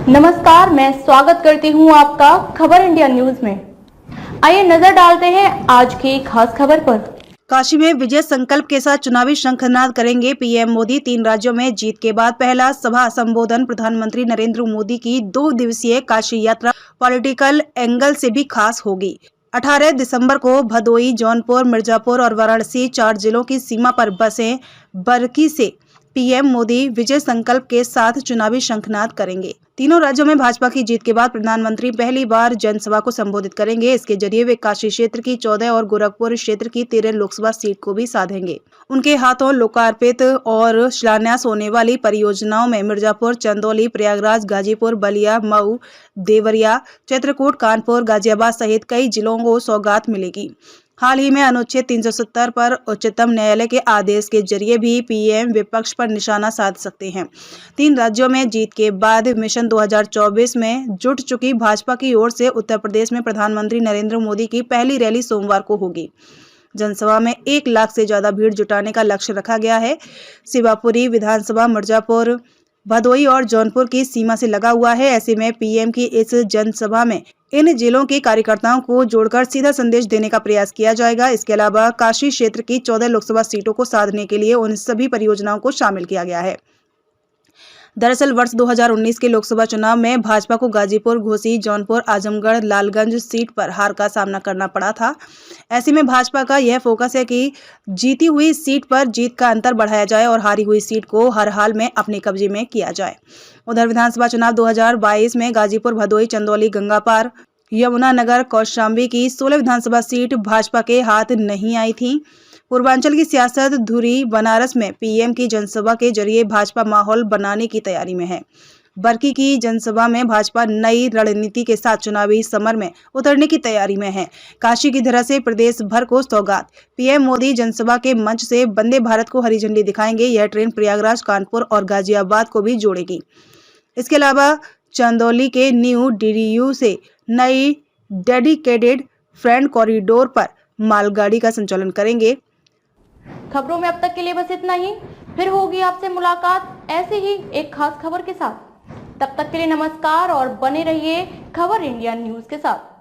नमस्कार, मैं स्वागत करती हूं आपका खबर इंडिया न्यूज में। आइए नजर डालते हैं आज की खास खबर पर। काशी में विजय संकल्प के साथ चुनावी शंखनाद करेंगे पीएम मोदी। 3 राज्यों में जीत के बाद पहला सभा संबोधन। प्रधानमंत्री नरेंद्र मोदी की 2 दिवसीय काशी यात्रा पॉलिटिकल एंगल से भी खास होगी। 18 दिसंबर को भदोई, जौनपुर, मिर्जापुर और वाराणसी 4 जिलों की सीमा पर बसे बरकी से पीएम मोदी विजय संकल्प के साथ चुनावी शंखनाद करेंगे। तीनों राज्यों में भाजपा की जीत के बाद प्रधानमंत्री पहली बार जनसभा को संबोधित करेंगे। इसके जरिए वे काशी क्षेत्र की 14 और गोरखपुर क्षेत्र की 13 लोकसभा सीट को भी साधेंगे। उनके हाथों लोकार्पित और शिलान्यास होने वाली परियोजनाओं में मिर्जापुर, चंदौली, प्रयागराज, गाजीपुर, बलिया, मऊ, देवरिया, चित्रकूट, कानपुर, गाजियाबाद सहित कई जिलों को सौगात मिलेगी। हाल ही में अनुच्छेद 370 पर उच्चतम न्यायालय के आदेश के जरिए भी पीएम विपक्ष पर निशाना साध सकते हैं। 3 राज्यों में जीत के बाद मिशन 2024 में जुट चुकी भाजपा की ओर से उत्तर प्रदेश में प्रधानमंत्री नरेंद्र मोदी की पहली रैली सोमवार को होगी। जनसभा में 1 लाख से ज्यादा भीड़ जुटाने का लक्ष्य रखा गया है। शिवापुरी विधानसभा मिर्जापुर, भदोई और जौनपुर की सीमा से लगा हुआ है। ऐसे में पीएम की इस जनसभा में इन जिलों के कार्यकर्ताओं को जोड़कर सीधा संदेश देने का प्रयास किया जाएगा। इसके अलावा काशी क्षेत्र की 14 लोकसभा सीटों को साधने के लिए उन सभी परियोजनाओं को शामिल किया गया है। दरअसल वर्ष 2019 के लोकसभा चुनाव में भाजपा को गाजीपुर, घोसी, जौनपुर, आजमगढ़, लालगंज सीट पर हार का सामना करना पड़ा था। ऐसे में भाजपा का यह फोकस है कि जीती हुई सीट पर जीत का अंतर बढ़ाया जाए और हारी हुई सीट को हर हाल में अपने कब्जे में किया जाए। उधर विधानसभा चुनाव 2022 में गाजीपुर, भदोई, चंदौली, गंगापार, यमुनानगर, कौशाम्बी की 16 विधानसभा सीट भाजपा के हाथ नहीं आई थी। पूर्वांचल की सियासत धुरी बनारस में पीएम की जनसभा के जरिए भाजपा माहौल बनाने की तैयारी में है। बरकी की जनसभा में भाजपा नई रणनीति के साथ चुनावी समर में उतरने की तैयारी में है। काशी की धरा से प्रदेश भर को सौगात। पीएम मोदी जनसभा के मंच से वंदे भारत को हरी झंडी दिखाएंगे। यह ट्रेन प्रयागराज, कानपुर और गाजियाबाद को भी जोड़ेगी। इसके अलावा चंदौली के न्यू डीडीयू से नई डेडिकेटेड फ्रेंड कॉरिडोर पर मालगाड़ी का संचालन करेंगे। खबरों में अब तक के लिए बस इतना ही। फिर होगी आपसे मुलाकात ऐसे ही एक खास खबर के साथ। तब तक के लिए नमस्कार और बने रहिए खबर इंडिया न्यूज के साथ।